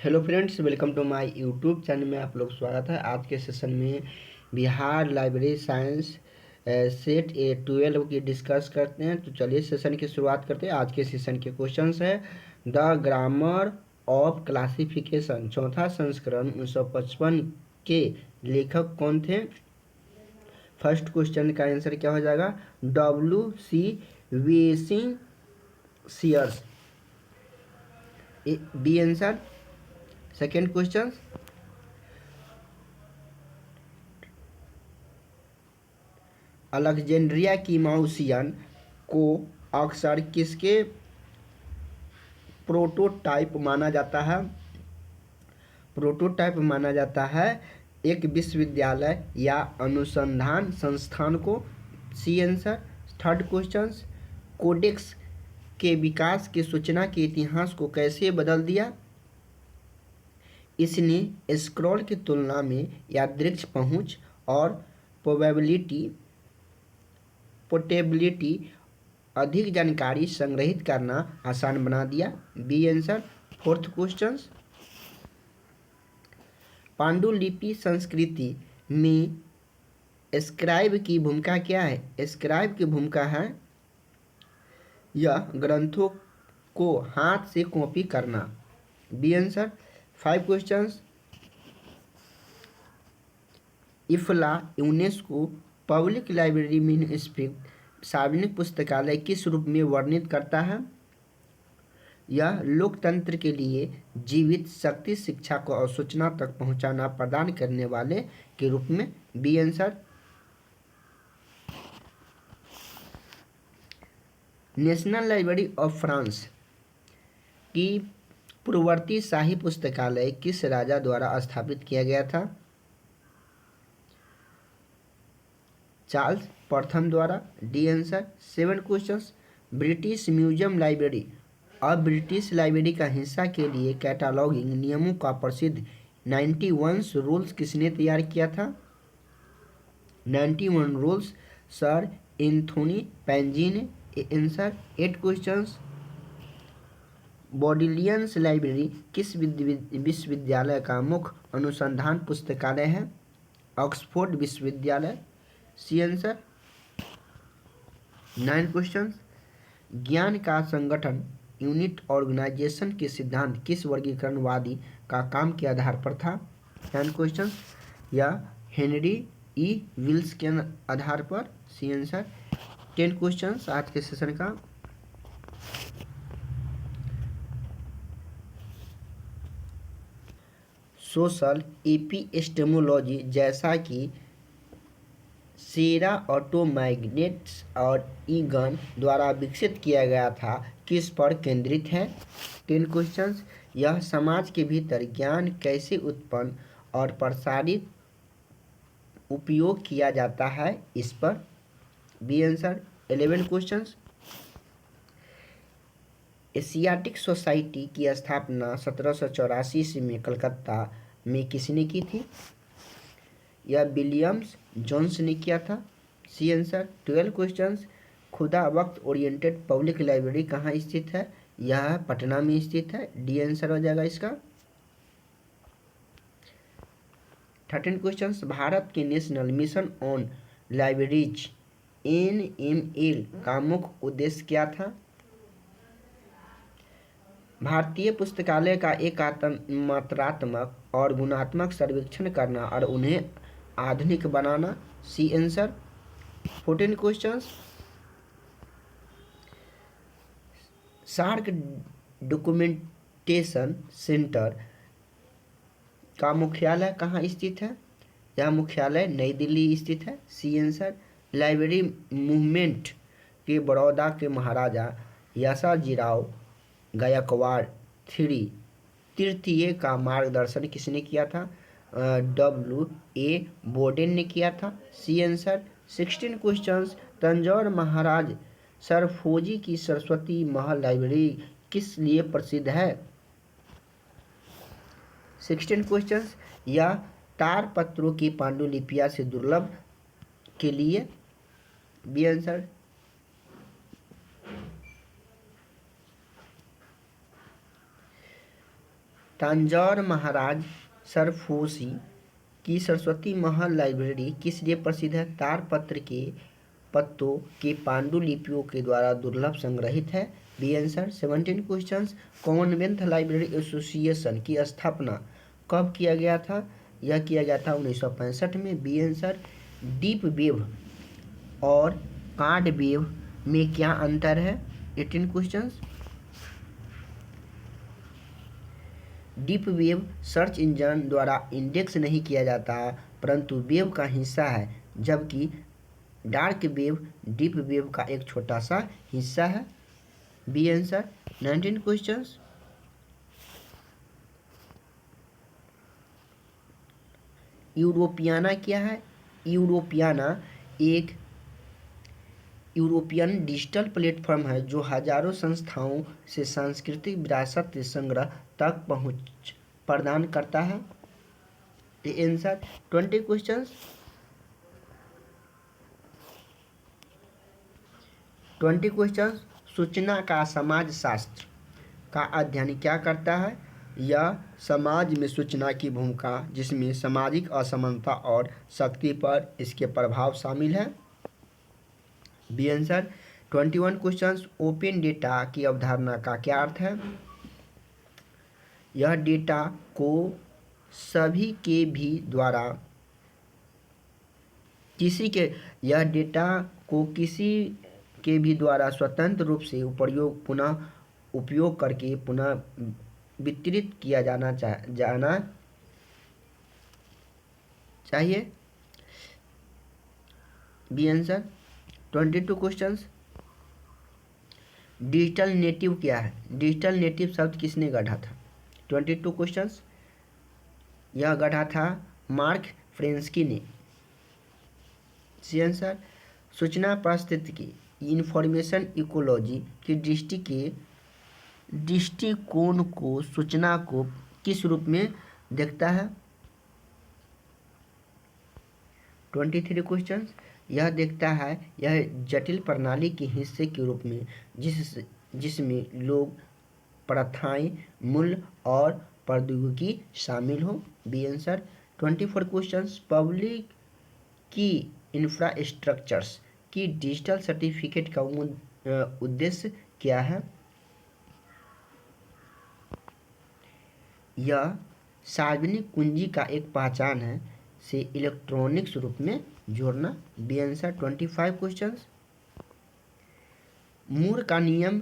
Hello friends, welcome to my YouTube channel में आप लोग स्वागत है। आज के सेशन में Bihar library science set A 12 की डिस्कस करते हैं। तो चलिए सेशन की शुरुआत करते हैं। आज के सेशन के क्वेश्चंस है द ग्रामर ऑफ क्लासिफिकेशन, चौथा संस्करण 1955 के लेखक कौन थे। फर्स्ट क्वेश्चन का आंसर क्या हो जाएगा? W.C. वेसिंग सीयर्स, B answer. Second question, Alexandria की माउसियन को अक्सर किसके प्रोटोटाइप माना जाता है? प्रोटोटाइप माना जाता है एक विश्वविद्यालय या अनुसंधान संस्थान को। C answer. Third question, codex के विकास की सूचना के इतिहास को कैसे बदल दिया? इसने स्क्रॉल की तुलना में यादृच्छिक पहुंच और पोर्टेबिलिटी अधिक जानकारी संग्रहित करना आसान बना दिया। B answer. फोर्थ क्वेश्चन, पांडुलिपि संस्कृति में स्क्राइब की भूमिका क्या है? स्क्राइब की भूमिका है यह ग्रंथों को हाथ से कॉपी करना। B answer. Five questions, IFLA UNESCO public library municipal सार्वजनिक पुस्तकालय किस रूप में वर्णित करता है? यह लोकतंत्र के लिए जीवित शक्ति, शिक्षा को और सूचना तक पहुंचाना प्रदान करने वाले के रूप में। B answer. National Library of France की पूर्ववर्ती शाही पुस्तकालय किस राजा द्वारा स्थापित किया गया था? चार्ल्स प्रथम द्वारा। D answer. Seven questions, British museum library और ब्रिटिश लाइब्रेरी का हिस्सा के लिए कैटालॉगिंग नियमों का प्रसिद्ध 91 रूल्स किसने तैयार किया था? 91 रूल्स सर एंथोनी पैंजी ने। आंसर। 8 क्वेश्चंस, बॉडिलियंस लाइब्रेरी किस विश्वविद्यालय का मुख्य अनुसंधान पुस्तकालय है? ऑक्सफोर्ड विश्वविद्यालय। C answer. 9 क्वेश्चंस, ज्ञान का संगठन यूनिट ऑर्गेनाइजेशन के सिद्धांत किस वर्गीकरणवादी का काम के आधार पर था? 10 क्वेश्चन, यह हेनरी ई विल्स के आधार पर। C answer. 10 क्वेश्चन आज के सेशन का। सोशल एपिस्टेमोलॉजी जैसा कि सेरा ऑटोमैग्नेट्स और ईगन द्वारा विकसित किया गया था किस पर केंद्रित है? 10 क्वेश्चंस, यह समाज के भीतर ज्ञान कैसे उत्पन्न और प्रसारित उपयोग किया जाता है इस पर। B answer. 11 questions, Asiatic Society की स्थापना 1784 ईस्वी में कलकत्ता में किसने की थी? यह विलियम्स जोन्स ने किया था। C answer. 12 क्वेश्चंस, खुदा वक्त ओरिएंटेड पब्लिक लाइब्रेरी कहाँ स्थित है? यह पटना में स्थित है। डी आंसर हो जाएगा इसका। 13 क्वेश्चंस, भारत के national mission on libraries NML का मुख्य उद्देश्य क्या था? भारतीय पुस्तकालय का एक मात्रात्मक और गुणात्मक सर्वेक्षण करना और उन्हें आधुनिक बनाना। C answer. 14 questions, SAARC documentation centre का मुख्यालय कहाँ स्थित है? यह मुख्यालय नई दिल्ली स्थित है। C answer. लाइब्रेरी मूवमेंट के बड़ौदा के महाराजा यशाजीराव गायकवाड़ तृतीय का मार्गदर्शन किसने किया था? W.A. बोडेन ने किया था। C answer. 16 questions, Tanjore Maharaj Serfoji की सरस्वती महल लाइब्रेरी किस लिए प्रसिद्ध है? 16 क्वेश्चंस, यह तारपत्रों की पांडुलिपियां से दुर्लभ के लिए। B answer. तंजौर महाराज सरफोशी की सरस्वती महल लाइब्रेरी किस लिए प्रसिद्ध है? ताड़पत्र के पत्तों के पांडुलिपियों के द्वारा दुर्लभ संग्रहित है। B answer. 17 questions. Commonwealth Library Association की स्थापना कब किया गया था? यह किया गया था 1965 में। B answer. डीप वेव और कार्ड वेव में क्या अंतर है? 18 questions. Deep web search engine द्वारा इंडेक्स नहीं किया जाता परंतु वेव का हिस्सा है, जबकि डार्क वेव डीप वेव का एक छोटा सा हिस्सा है। B answer. 19 क्वेश्चंस। यूरोपियाना क्या है? यूरोपियाना एक यूरोपियन डिजिटल प्लेटफॉर्म है जो हजारों संस्थाओं से सांस्कृतिक विरासत संग्रह तक पहुंच प्रदान करता है। आंसर। 20 क्वेश्चंस। 20 क्वेश्चंस। सूचना का समाजशास्त्र का अध्ययन क्या करता है? यह समाज में सूचना की भूमिका, जिसमें सामाजिक असमानता और शक्ति पर इसके प्रभाव शामिल है। B answer. 21 questions. Open data की अवधारणा का क्या अर्थ है? यह डेटा को सभी के भी द्वारा किसी के यह डेटा को किसी के भी द्वारा स्वतंत्र रूप से पुनः उपयोग करके पुनः वितरित किया जाना चाहिए। B answer. 22 questions. Digital native क्या है? डिजिटल नेटिव शब्द किसने गढ़ा था? 22 क्वेश्चंस। यह गढ़ा था मार्क फ्रेंस्की ने। C answer. सूचना पारिस्थितिकी इंफॉर्मेशन इकोलॉजी की दृष्टिकोण को सूचना को किस रूप में देखता है? 23 क्वेश्चंस। यह देखता है यह जटिल प्रणाली के हिस्से के रूप में जिसमें लोग, प्रथाएं, मूल्य और प्रौद्योगिकी शामिल हो। B answer. 24 questions. Public key infrastructures की डिजिटल सर्टिफिकेट का उद्देश्य क्या है? यह सार्वजनिक कुंजी का एक पहचान है से इलेक्ट्रॉनिक्स रूप में जोड़ना। B answer. 25 क्वेश्चंस। मूर का नियम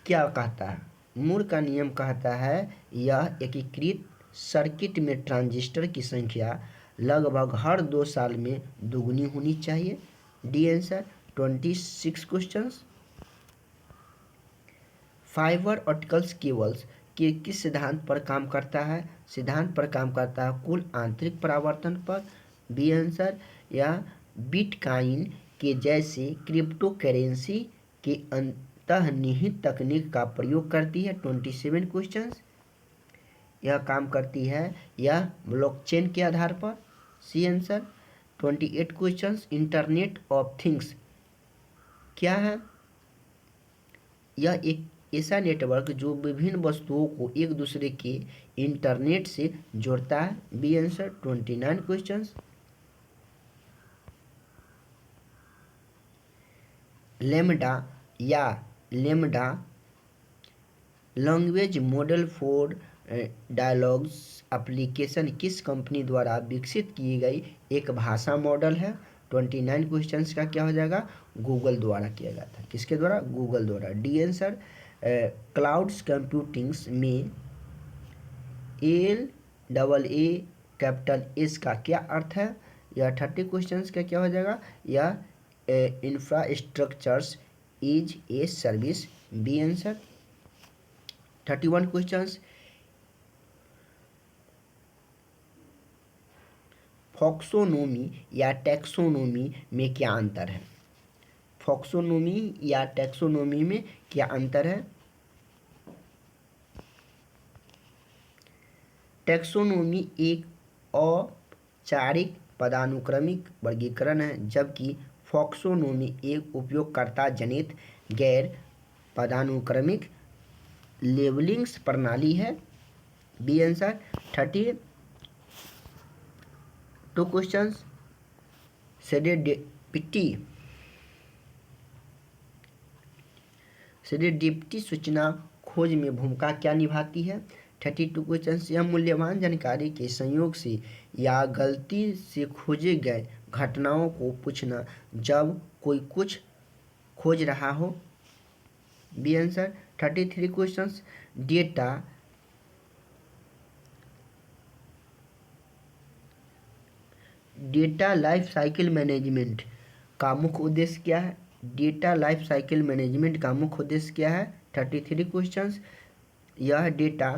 क्या कहता है? मूर का नियम कहता है यह एकीकृत सर्किट में ट्रांजिस्टर की संख्या लगभग हर 2 साल में दोगुनी होनी चाहिए। D answer. 26 questions. Fibre opticals cables के किस सिद्धांत पर काम करता है? सिद्धांत पर काम करता है कुल आंतरिक परावर्तन पर। B answer. यह बिटकॉइन के जैसे क्रिप्टो करेंसी के अंतर्निहित तकनीक का प्रयोग करती है। 27 क्वेश्चंस। यह काम करती है यह ब्लॉकचेन के आधार पर। C answer. 28 questions. Internet of things क्या है? यह एक ऐसा नेटवर्क जो विभिन्न वस्तुओं को एक दूसरे के इंटरनेट से जोड़ता है। B answer. 29 questions. LaMDA language model for dialogues application किस कंपनी द्वारा विकसित की गई एक भाषा मॉडल है? 29 क्वेश्चंस का क्या हो जाएगा? गूगल द्वारा किया गया था। किसके द्वारा? गूगल द्वारा। D answer. क्लाउड्स कंप्यूटिंग्स में AAA का क्या अर्थ है? यह 30 क्वेश्चंस का क्या हो जाएगा? यह infrastructures is a service. B answer. 31 questions. Folksonomy या टैक्सोनोमी में क्या अंतर है? फॉक्सोनोमी या टैक्सोनोमी में क्या अंतर है? टैक्सोनोमी एक औपचारिक पदानुक्रमिक वर्गीकरण है, जबकि फॉक्सोनोमी एक उपयोगकर्ता जनित गैर पदानुक्रमिक लेबलिंग प्रणाली है। B answer. 32 क्वेश्चंस। सेरेडिप्टी सूचना खोज में भूमिका क्या निभाती है? 32 क्वेश्चन। यह मूल्यवान जानकारी के संयोग से या गलती से खोजे गए घटनाओं को पूछना जब कोई कुछ खोज रहा हो। B answer. 33 question. Data life cycle management का मुख्य उद्देश्य क्या है? डेटा लाइफ साइकिल मैनेजमेंट का मुख्य उद्देश्य क्या है? 33 क्वेश्चंस। यह डेटा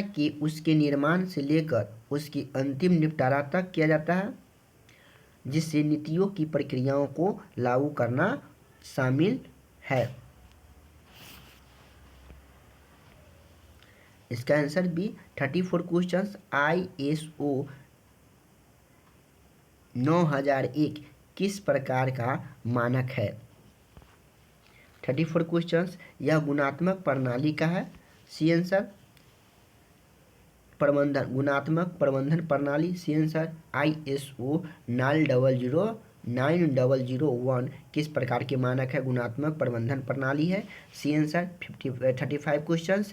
के उसके निर्माण से लेकर उसकी अंतिम निपटारा तक किया जाता है, जिससे नीतियों की प्रक्रियाओं को लागू करना शामिल है। इसका आंसर बी। 34 क्वेश्चन। ISO 9001 किस प्रकार का मानक है? 34 क्वेश्चन। यह गुणात्मक प्रणाली का है। C answer. गुणात्मक प्रबंधन प्रणाली। C answer. ISO 9001 किस प्रकार के मानक है? गुणात्मक प्रबंधन प्रणाली है। C answer. 35 question.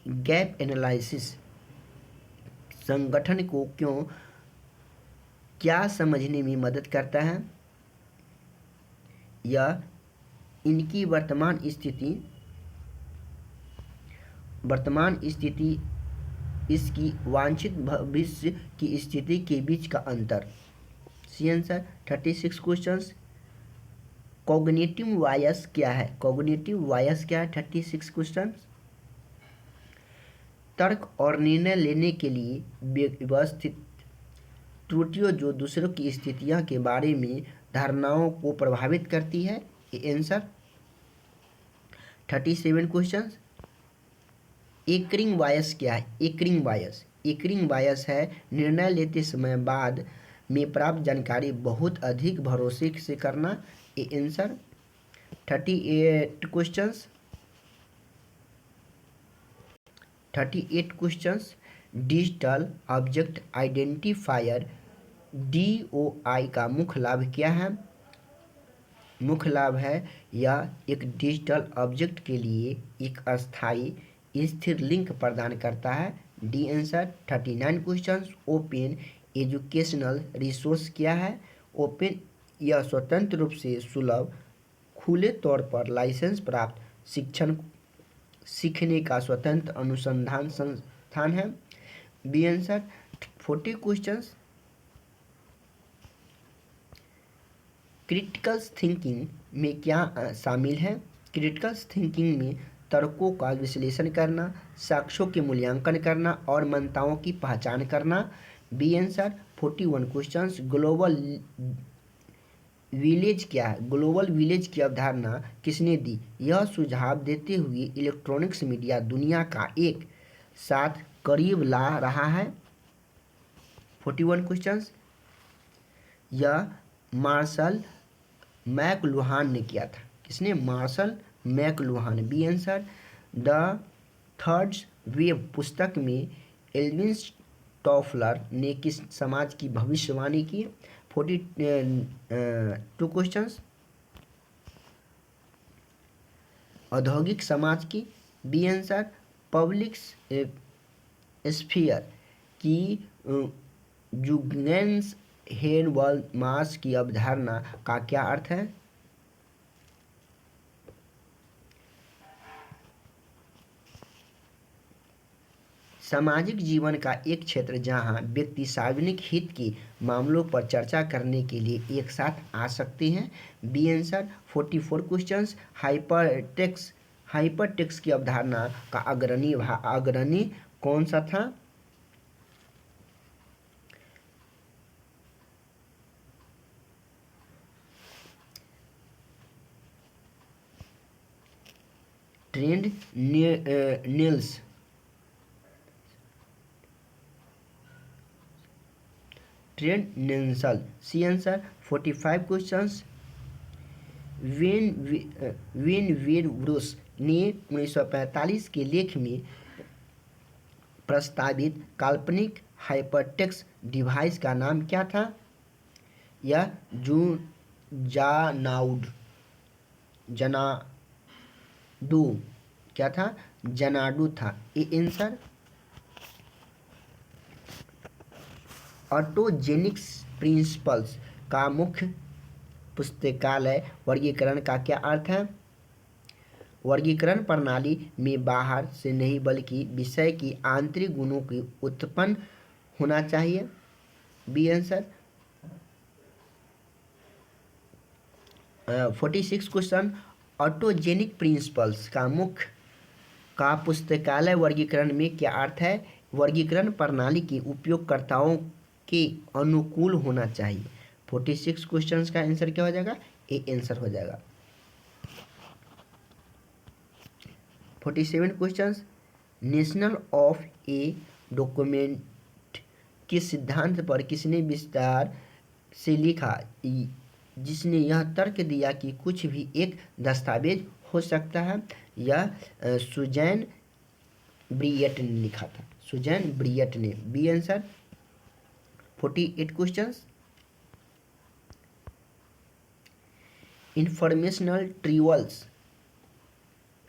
Gap analysis संगठन को क्या समझने में मदद करता है? यह इनकी वर्तमान स्थिति इसकी वांछित भविष्य की स्थिति के बीच का अंतर। C answer. 36 questions. Cognitive bias क्या है? 36 क्वेश्चन। तर्क और निर्णय लेने के लिए व्यवस्थित त्रुटियों जो दूसरों की स्थितियों के बारे में धारणाओं को प्रभावित करती है। ये आंसर। 37 क्वेश्चन। एकरिंग बायस क्या है? एकरिंग बायस है निर्णय लेते समय बाद में प्राप्त जानकारी बहुत अधिक भरोसे से करना। ये answer. 38 questions. Digital object identifier DOI का मुख्य लाभ क्या है? मुख्य लाभ है यह एक डिजिटल ऑब्जेक्ट के लिए एक अस्थायी स्थिर लिंक प्रदान करता है। D answer. 39 questions. Open educational resource क्या है? ओपन यह स्वतंत्र रूप से सुलभ खुले तौर पर लाइसेंस प्राप्त शिक्षण सीखने का स्वतंत्र अनुसंधान संस्थान है। B answer. 40 questions. Critical thinking में क्या शामिल है? क्रिटिकल थिंकिंग में तर्कों का विश्लेषण करना, साक्ष्यों के मूल्यांकन करना और मंताओं की पहचान करना। B answer. 41 questions. Global village क्या है? ग्लोबल विलेज की अवधारणा किसने दी? यह सुझाव देते हुए इलेक्ट्रॉनिक्स मीडिया दुनिया का एक साथ करीब ला रहा है। 41 क्वेश्चंस। यह मार्शल मैकलुहान ने किया था। किसने? Marshall McLuhan. B answer. The third wave पुस्तक में एल्विन टॉफलर ने किस समाज की भविष्यवाणी की? 42 क्वेश्चंस। औद्योगिक समाज की। B answer. पब्लिक स्फीयर की जुगनेंस हेरबर्मास की अवधारणा का क्या अर्थ है? सामाजिक जीवन का एक क्षेत्र जहां व्यक्ति सार्वजनिक हित के मामलों पर चर्चा करने के लिए एक साथ आ सकते हैं। B answer. 44 क्वेश्चंस। हाइपरटेक्स्ट की अवधारणा का अग्रणी कौन सा था? ट्रेंड Nelson. C answer. 45 questions. Vannevar Bush ने 1945 के लेख में प्रस्तावित काल्पनिक हाइपरटेक्स्ट डिवाइस का नाम क्या था? यह जनाडू क्या था? जनाडू था। A answer. ऑटोजेनिक्स प्रिंसिपल्स का मुख्य पुस्तकालय वर्गीकरण का क्या अर्थ है? वर्गीकरण प्रणाली में बाहर से नहीं बल्कि विषय की आंतरिक गुणों की उत्पन्न होना चाहिए। B answer. 46 question, autogenic principles का मुख्य का पुस्तकालय वर्गीकरण में क्या अर्थ है? वर्गीकरण प्रणाली के उपयोगकर्ताओं के अनुकूल होना चाहिए। 46 क्वेश्चंस का आंसर क्या हो जाएगा? ए आंसर हो जाएगा। 47 questions, national of a document किस सिद्धांत पर किसने विस्तार से लिखा, जिसने यह तर्क दिया कि कुछ भी एक दस्तावेज हो सकता है? यह सुजैन ब्रियट ने लिखा था। सुजैन ब्रियट ने। B answer. 48 questions, informational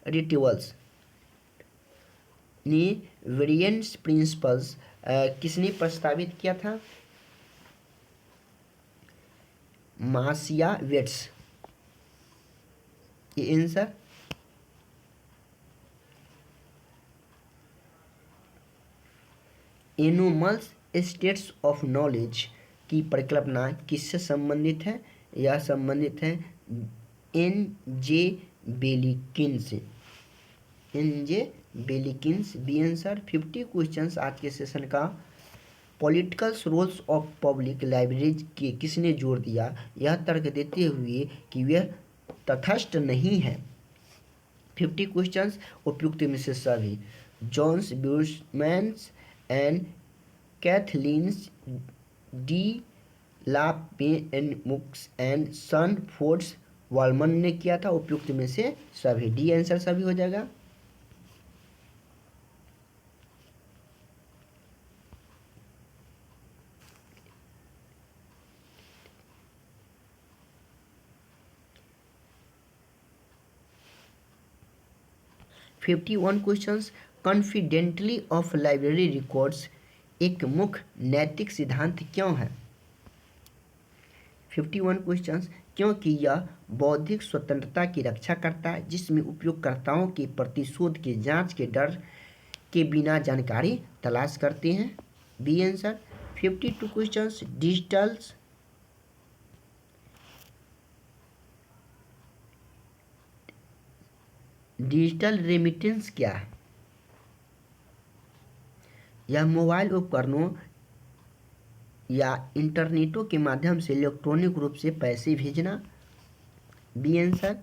retrievals ने वेरिएंस प्रिंसिपल्स किसने प्रस्तावित किया था? Marcia Bates. ये answer. Anomalous states of knowledge की परिकल्पना किससे संबंधित है? यह संबंधित है एन.जे. बेलिकिन से। N J. Belkins. B answer. 50 questions आज के सेशन का। Political roles of public libraries के किसने जोड़ दिया, यह तर्क देते हुए कि वह तटस्थ नहीं है? 50 क्वेश्चंस, उपयुक्त में से सभी। Johns Buschmans and Kathleens de लापेनमुक्स एंड सन फोर्ड्स वालमन ने किया था। उपयुक्त में से सभी। डी आंसर सभी हो जाएगा। Fifty one question, confidently of library records एक मुख्य नैतिक सिद्धांत क्यों है? 51 क्वेश्चन, क्योंकि यह बौद्धिक स्वतंत्रता की रक्षा करता है, जिसमें उपयोगकर्ताओं के प्रतिशोध के जांच के डर के बिना जानकारी तलाश करते हैं। B answer. 52 question, digital remittance क्या है? यह मोबाइल उपकरणों या इंटरनेटों के माध्यम से इलेक्ट्रॉनिक रूप से पैसे भेजना। B answer.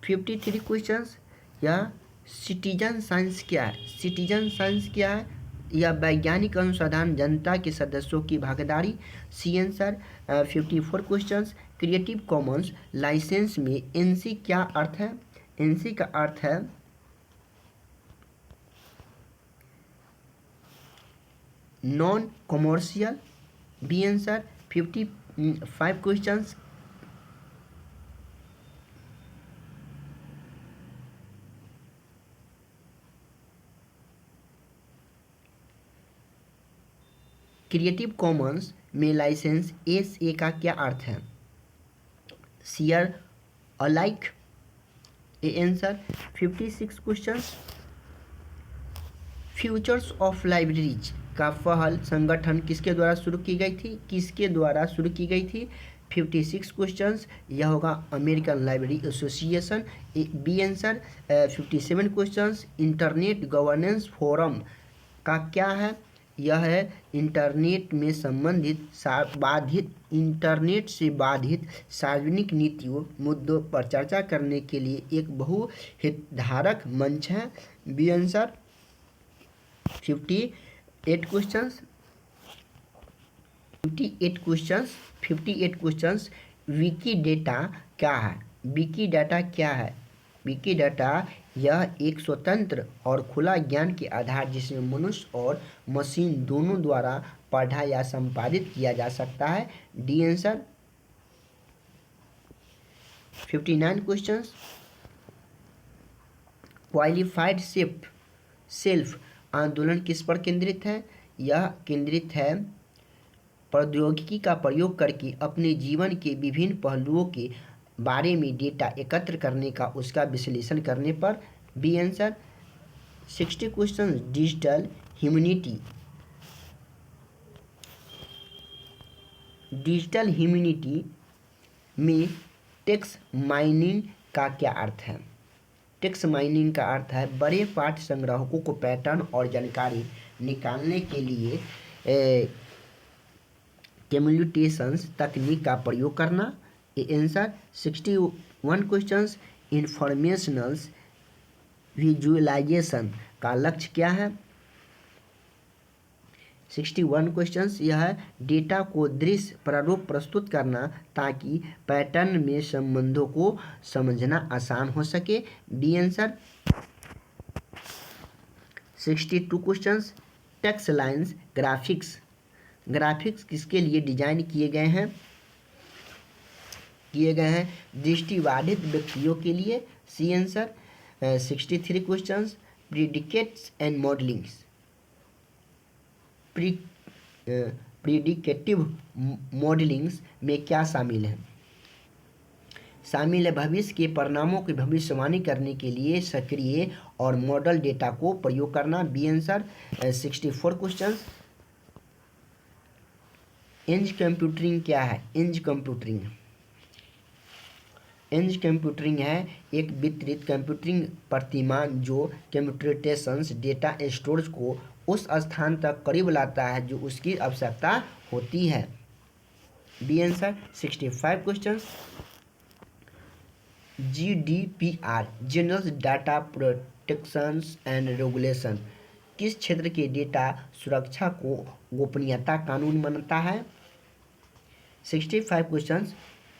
53 क्वेश्चंस, यह सिटीजन साइंस क्या है? सिटीजन साइंस क्या है? यह वैज्ञानिक अनुसंधान जनता के सदस्यों की भागीदारी। C answer. 54 questions, Creative Commons license में एनसी क्या अर्थ है? एनसी का अर्थ है non commercial. B answer. 55 questions, Creative Commons में लाइसेंस एस.ए. का क्या अर्थ है? Share alike. A answer. 56 questions, futures of libraries का पहल संगठन किसके द्वारा शुरू की गई थी? किसके द्वारा शुरू की गई थी? 56 क्वेश्चंस, यह होगा American Library Association. B answer. 57 questions, internet governance forum का क्या है? यह है इंटरनेट में संबंधित इंटरनेट से बाधित सार्वजनिक नीतियों मुद्दों पर चर्चा करने के लिए एक बहुहितधारक मंच है। B answer. 58 questions, 58 questions, Wikidata क्या है? विकी डाटा क्या है? विकी डाटा यह एक स्वतंत्र और खुला ज्ञान के आधार जिसमें मनुष्य और मशीन दोनों द्वारा पढ़ा या संपादित किया जा सकता है। D answer. 59 questions. Qualified self आंदोलन किस पर केंद्रित है? यह केंद्रित है प्रौद्योगिकी का प्रयोग करके अपने जीवन के विभिन्न पहलुओं के बारे में डेटा एकत्र करने का उसका विश्लेषण करने पर। B answer. 60 question. Digital humanity में टेक्स्ट माइनिंग का क्या अर्थ है? टेक्स्ट माइनिंग का अर्थ है बड़े पाठ संग्रहों को पैटर्न और जानकारी निकालने के लिए कम्युनिकेशंस तकनीक का प्रयोग करना। आंसर। 61 क्वेश्चंस। इंफॉर्मेशनल विजुअलाइजेशन का लक्ष्य क्या है? 61 क्वेश्चंस। यह है डेटा को दृश्य प्रारूप प्रस्तुत करना ताकि पैटर्न में संबंधों को समझना आसान हो सके। B answer. 62 questions. Text lines graphics किसके लिए डिजाइन किए गए हैं? दृष्टिबाधित व्यक्तियों के लिए। C answer. 63 questions. Predicates and modelings predictive modelings में क्या शामिल है? शामिल है भविष्य के परिणामों की भविष्यवाणी करने के लिए सक्रिय और मॉडल डेटा को प्रयोग करना। B answer. 64 questions. Edge computing क्या है? एज कंप्यूटिंग है एक वितरित कंप्यूटिंग प्रतिमान जो कंप्यूटेशंस डेटा स्टोरेज को उस स्थान तक करीब लाता है जो उसकी आवश्यकता होती है। B answer. 65 questions. GDPR general data protection and regulation किस क्षेत्र के डेटा सुरक्षा को गोपनीयता कानून मानता है? 65 क्वेश्चंस।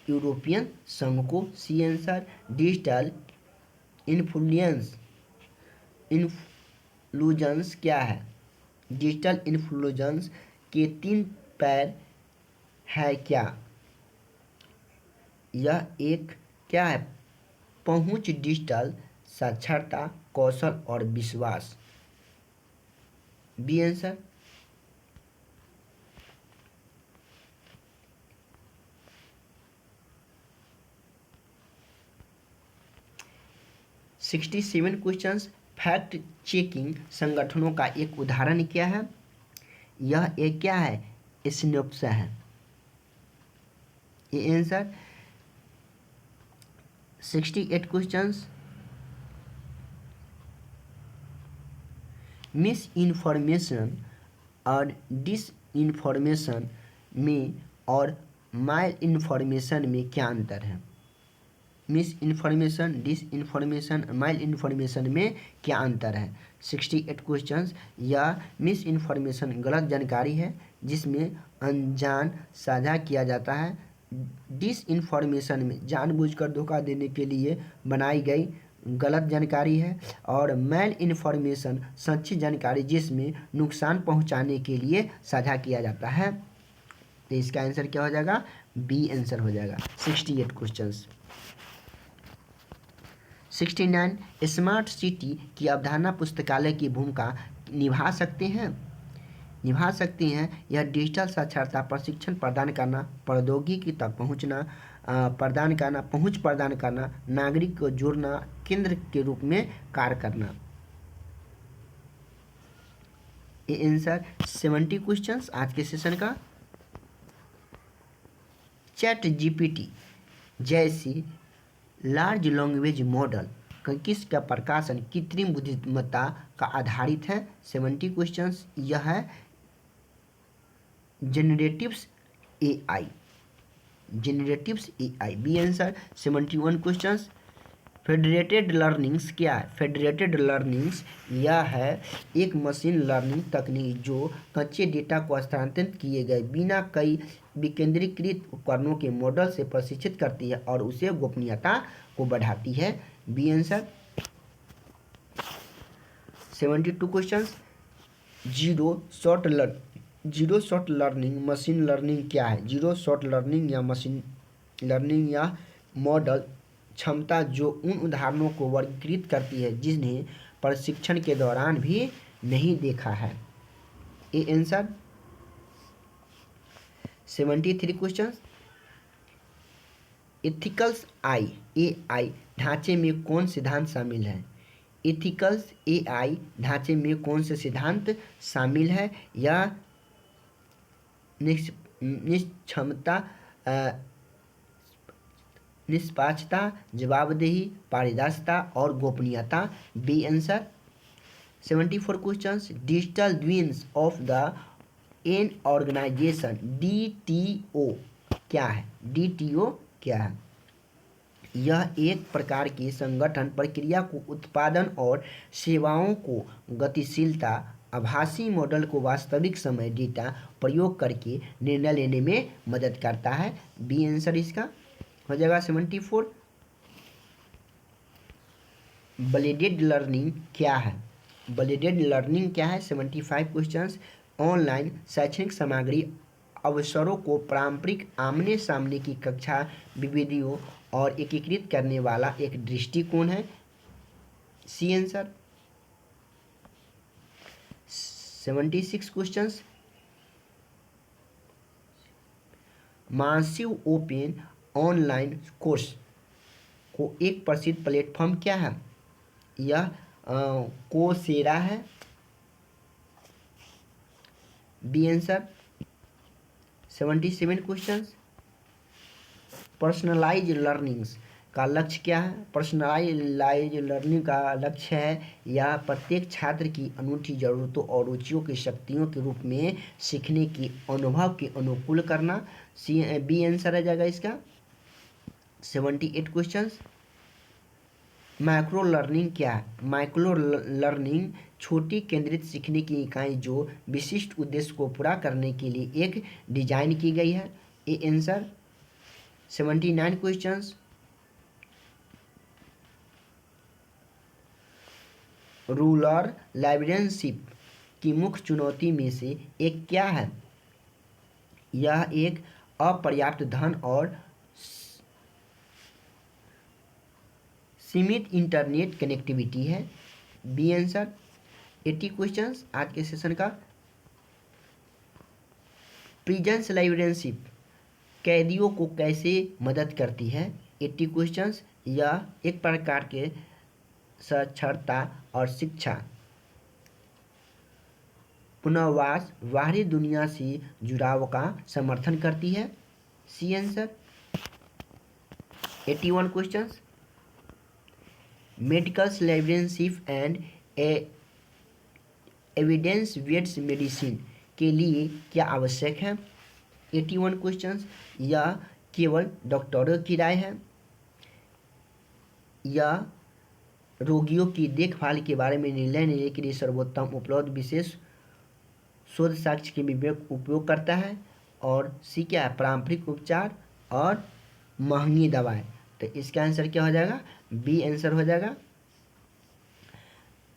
यूरोपियन संघ को। C answer. डिजिटल इन्फ्लुएंस क्या है? डिजिटल इन्फ्लुएंस के 3 पैर है क्या? यह एक क्या है? पहुंच, डिजिटल साक्षरता, कौशल और विश्वास। B answer. 67 questions. Fact checking संगठनों का एक उदाहरण क्या है? यह एक क्या है? स्नैप्स है। ये आंसर। 68 क्वेश्चंस। मिस इन्फॉर्मेशन और डिस इन्फॉर्मेशन में और माइल इन्फॉर्मेशन में क्या अंतर है? Misinformation, disinformation, malinformation में क्या अंतर है? 68 क्वेश्चंस। या मिस इन्फॉर्मेशन गलत जानकारी है जिसमें अनजान साझा किया जाता है। डिस इन्फॉर्मेशन में जानबूझकर धोखा देने के लिए बनाई गई गलत जानकारी है। और मेल इन्फॉर्मेशन सच्ची जानकारी जिसमें नुकसान पहुंचाने के लिए साझा किया जाता है। तो इसका आंसर क्या हो जाएगा? बी आंसर हो जाएगा। 68 क्वेश्चंस। 69 स्मार्ट सिटी की अवधारणा पुस्तकालय की भूमिका निभा सकते हैं। यह डिजिटल साक्षरता, प्रशिक्षण प्रदान करना, प्रौद्योगिकी तक पहुँच प्रदान करना, नागरिक को जोड़ना, केंद्र के रूप में कार्य करना। ये आंसर 70 क्वेश्चंस आज के सेशन का। चैट जीपीटी जैसी लार्ज लैंग्वेज मॉडल किसका प्रकाशन कृत्रिम बुद्धिमत्ता का आधारित है? 70 क्वेश्चंस। यह है generatives AI. B answer. 71 questions. Federated learnings क्या है? फेडरेटेड लर्निंग्स यह है एक मशीन लर्निंग तकनीक जो कच्चे डेटा को स्थानांतरित किए गए बिना कई विकेंद्रीकृत उपकरणों के मॉडल से प्रशिक्षित करती है और उसे गोपनीयता को बढ़ाती है। B answer. 72 question. Zero shot learning machine learning क्या है? जीरो शॉर्ट लर्निंग या मशीन लर्निंग या मॉडल क्षमता जो उन उदाहरणों को वर्गीकृत करती है जिन्हें प्रशिक्षण के दौरान भी नहीं देखा है। A answer. 73 क्वेश्चन। इथिकल्स AI ढांचे में कौन सिद्धांत शामिल है? इथिकल्स AI ढांचे में कौन से सिद्धांत शामिल है? यह निष्क्षमता, निष्पक्षता, जवाबदेही, पारदर्शिता और गोपनीयता। B answer. 74 questions. Digital twins of the an organization DTO क्या है? DTO क्या है? यह एक प्रकार की संगठन प्रक्रिया को उत्पादन और सेवाओं को गतिशीलता, आभासी मॉडल को वास्तविक समय डेटा प्रयोग करके निर्णय लेने में मदद करता है। बी आंसर इसका हो जाएगा 74। ब्लेडेड लर्निंग क्या है? ब्लेडेड लर्निंग क्या है? 75 क्वेश्चंस। ऑनलाइन शैक्षणिक सामग्री अवसरों को पारंपरिक आमने सामने की कक्षा विधियों और एकीकृत करने वाला एक दृष्टिकोण है। C answer. 76 questions. Massive open online course को एक प्रसिद्ध प्लेटफॉर्म क्या है? यह कोर्सेरा है। B answer. 77 questions. Personalize learnings का लक्ष्य क्या है? पर्सनलाइज लर्निंग का लक्ष्य है या प्रत्येक छात्र की अनूठी ज़रूरतों और रुचियों की शक्तियों के रूप में सीखने की अनुभव के अनुकूल करना। बी आंसर आ जाएगा इसका। 78 क्वेश्चंस। माइक्रो लर्निंग क्या है? माइक्रो लर्निंग छोटी केंद्रित सीखने की इकाई जो विशिष्ट उद्देश्य को पूरा करने के लिए एक डिजाइन की गई है। A answer. 79 questions. Rural librarianship की मुख्य चुनौती में से एक क्या है? यह एक अपर्याप्त धन और सीमित इंटरनेट कनेक्टिविटी है। B answer. 80 क्वेश्चंस आज के सेशन का। प्रिजन्स लाइब्रेरियनशिप कैदियों को कैसे मदद करती है? 80 क्वेश्चंस। यह एक प्रकार के साक्षरता और शिक्षा, पुनर्वास, बाहरी दुनिया से जुड़ाव का समर्थन करती है। C answer. 81 questions. Medical librarianship and evidence based medicine के लिए क्या आवश्यक है? 81 क्वेश्चंस। यह केवल डॉक्टरों की राय है या रोगियों की देखभाल के बारे में निर्णय लेने के लिए सर्वोत्तम उपलब्ध विशेष शोध साक्ष्य के विवेक उपयोग करता है? और सी क्या है? पारंपरिक उपचार और महंगी दवाएं। तो इसका आंसर क्या हो जाएगा? बी आंसर हो जाएगा।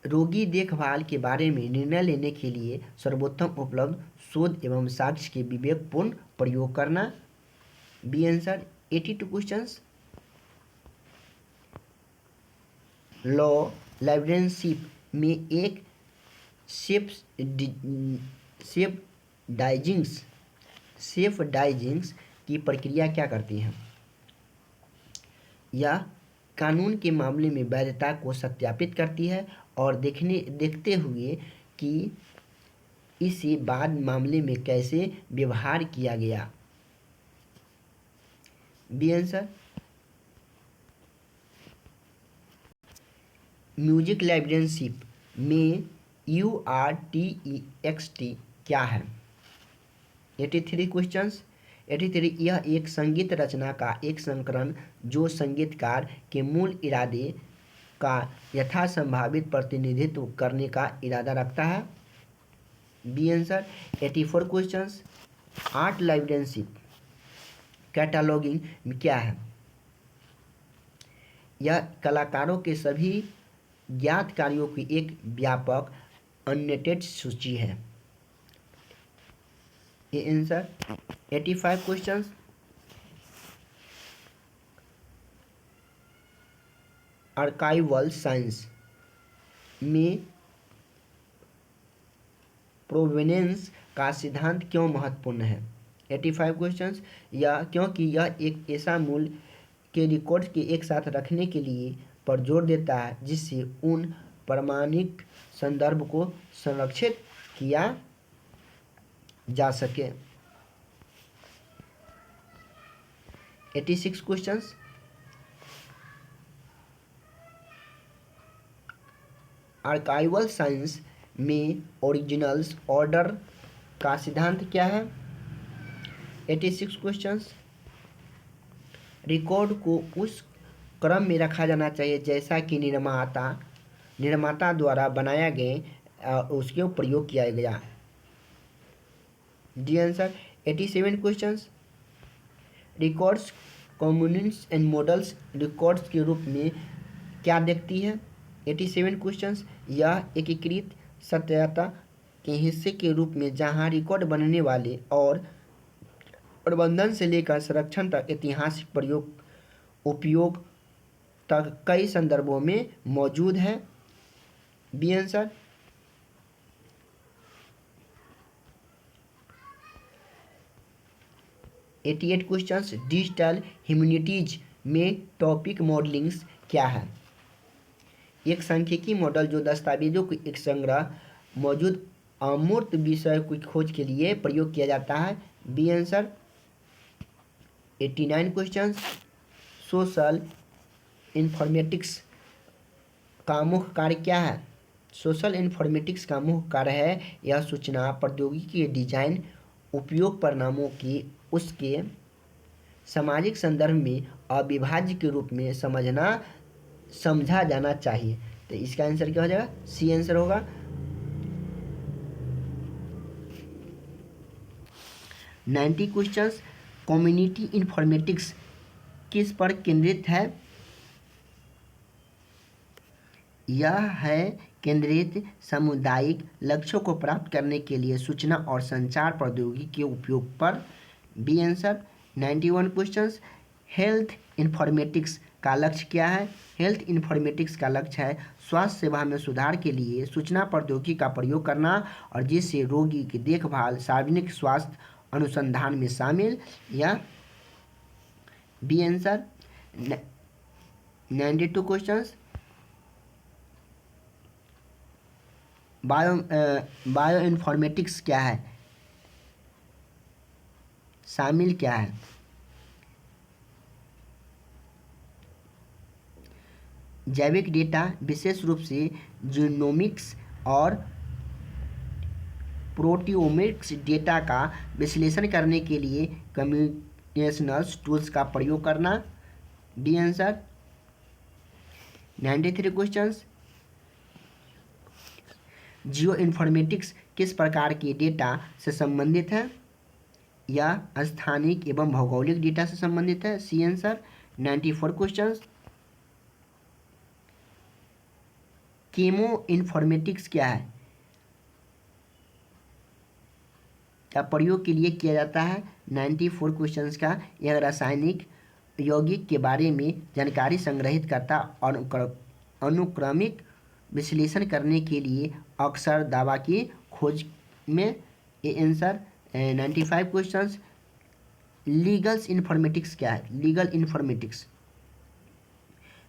रोगी देखभाल के बारे में निर्णय लेने के लिए सर्वोत्तम उपलब्ध शोध एवं साक्ष्य के विवेकपूर्ण प्रयोग करना। B answer. 82 questions. Law librarianship में एक सेफडाइजिंग्स की प्रक्रिया क्या करती है? यह कानून के मामले में वैधता को सत्यापित करती है और देखते हुए कि इसे बाद मामले में कैसे व्यवहार किया गया। B answer. म्यूजिक लाइब्रेरियनशिप में URTEXT क्या है? 83 क्वेश्चंस। 83 यह एक संगीत रचना का एक संस्करण जो संगीतकार के मूल इरादे का यथासंभावित प्रतिनिधित्व करने का इरादा रखता है। B answer. 84 questions. Art librarianship cataloguing क्या है? यह कलाकारों के सभी ज्ञात कार्यों की एक व्यापक अननेटेड सूची है। ये आंसर 85 क्वेश्चंस। आर्काइवल साइंस में प्रोवेनेंस का सिद्धांत क्यों महत्वपूर्ण है? 85 क्वेश्चंस। या क्योंकि यह एक ऐसा मूल के रिकॉर्ड के एक साथ रखने के लिए पर जोर देता है जिससे उन प्रामाणिक संदर्भ को संरक्षित किया जा सके। 86 क्वेश्चंस। आर्काइवल साइंस में ओरिजिनल्स ऑर्डर का सिद्धांत क्या है? 86 क्वेश्चंस। रिकॉर्ड को उस क्रम में रखा जाना चाहिए जैसा कि निर्माता द्वारा बनाया गए उसके प्रयोग किया गया। D answer 87 questions. Records communities and models records के रूप में क्या देखती है? 87 क्वेश्चंस। यह एकीकृत सत्यता के हिस्से के रूप में जहां रिकॉर्ड बनने वाले और प्रबंधन से लेकर संरक्षण तक ऐतिहासिक उपयोग तक कई संदर्भों में मौजूद है। B answer 88 questions. Digital humanities में टॉपिक मॉडलिंग्स क्या है? एक सांख्यिकी मॉडल जो दस्तावेजों के एक संग्रह मौजूद अमूर्त विषय की खोज के लिए प्रयोग किया जाता है। B answer 89 questions. Social informatics का मुख्य कार्य क्या है? सोशल इन्फॉर्मेटिक्स का मुख्य कार्य है यह सूचना प्रौद्योगिकी के डिजाइन उपयोग परिणामों की उसके सामाजिक संदर्भ में अविभाज्य के रूप में समझा जाना चाहिए। तो इसका आंसर क्या हो जाएगा? सी आंसर होगा। Ninety questions. कम्युनिटी इन्फॉर्मेटिक्स किस पर केंद्रित है? यह है केंद्रित सामुदायिक लक्ष्यों को प्राप्त करने के लिए सूचना और संचार प्रौद्योगिकी के उपयोग पर। B answer 91 questions. Health informatics का लक्ष्य क्या है? हेल्थ इन्फॉर्मेटिक्स का लक्ष्य है स्वास्थ्य सेवा में सुधार के लिए सूचना प्रौद्योगिकी का प्रयोग करना और जिससे रोगी की देखभाल सार्वजनिक स्वास्थ्य अनुसंधान में शामिल। या B answer 92 questions. Bioinformatics क्या है? शामिल क्या है? जैविक डेटा विशेष रूप से जीनोमिक्स और प्रोटियोमिक्स डेटा का विश्लेषण करने के लिए कंप्यूटेशनल टूल्स का प्रयोग करना। D answer 93 questions. Geo informatics किस प्रकार के डेटा से संबंधित है? यह स्थानिक एवं भौगोलिक डेटा से संबंधित है। C answer 94 questions. Chemoinformatics क्या है? का प्रयोग के लिए किया जाता है। 94 क्वेश्चंस का यह रासायनिक यौगिक के बारे में जानकारी संग्रहित करता और अनुक्रमिक विश्लेषण करने के लिए अक्सर दवा की खोज में। ये आंसर 95 क्वेश्चंस। लीगल इन्फॉर्मेटिक्स क्या है?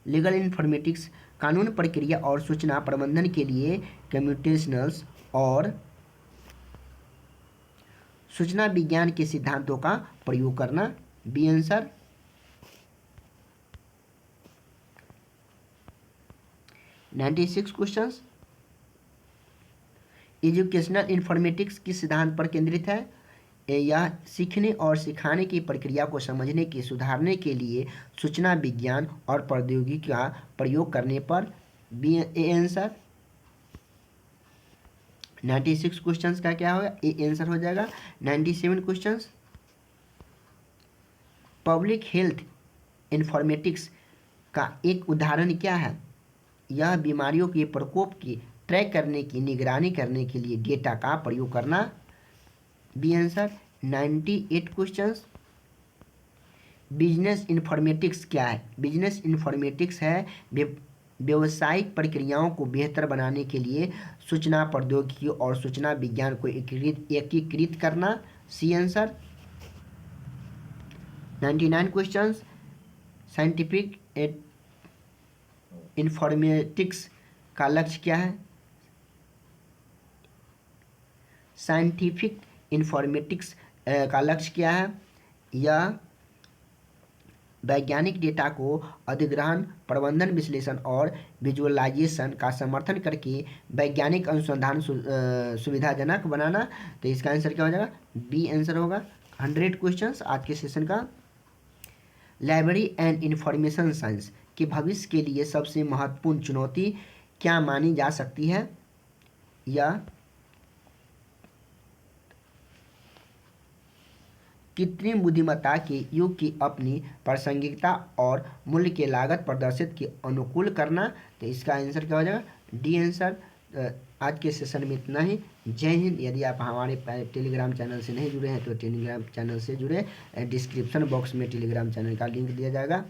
लीगल इन्फॉर्मेटिक्स कानून प्रक्रिया और सूचना प्रबंधन के लिए कंप्यूटेशनल्स और सूचना विज्ञान के सिद्धांतों का प्रयोग करना। B answer 96 questions. Educational informatics किस सिद्धांत पर केंद्रित है? यह सीखने और सिखाने की प्रक्रिया को समझने की सुधारने के लिए सूचना विज्ञान और प्रौद्योगिकी का प्रयोग करने पर। बी आंसर 96 क्वेश्चंस का क्या होगा? ए आंसर हो जाएगा। 97 क्वेश्चंस। पब्लिक हेल्थ इन्फॉर्मेटिक्स का एक उदाहरण क्या है? यह बीमारियों के प्रकोप की ट्रैक करने की निगरानी करने के लिए डेटा का प्रयोग करना। B answer 98 questions. Business informatics क्या है? बिजनेस इन्फॉर्मेटिक्स है व्यवसायिक प्रक्रियाओं को बेहतर बनाने के लिए सूचना प्रौद्योगिकी और सूचना विज्ञान को एकीकृत करना। C answer 99 questions. Scientific informatics का लक्ष्य क्या है? साइंटिफिक इन्फॉर्मेटिक्स का लक्ष्य क्या है? यह वैज्ञानिक डेटा को अधिग्रहण, प्रबंधन, विश्लेषण और विजुअलाइजेशन का समर्थन करके वैज्ञानिक अनुसंधान सुविधाजनक बनाना। तो इसका आंसर क्या हो जाएगा? बी आंसर होगा। 100 क्वेश्चंस आज के सेशन का। लाइब्रेरी एंड इंफॉर्मेशन साइंस के भविष्य के लिए सबसे महत्वपूर्ण चुनौती क्या मानी जा सकती है? या कृत्रिम बुद्धिमत्ता के युग की अपनी प्रासंगिकता और मूल्य के लागत प्रदर्शित के अनुकूल करना। तो इसका आंसर क्या हो जाएगा? D answer. आज के सेशन में इतना ही। जय हिंद। यदि आप हमारे टेलीग्राम चैनल से नहीं जुड़े हैं तो टेलीग्राम चैनल से जुड़े। डिस्क्रिप्शन बॉक्स में टेलीग्राम चैनल का लिंक दिया जाएगा।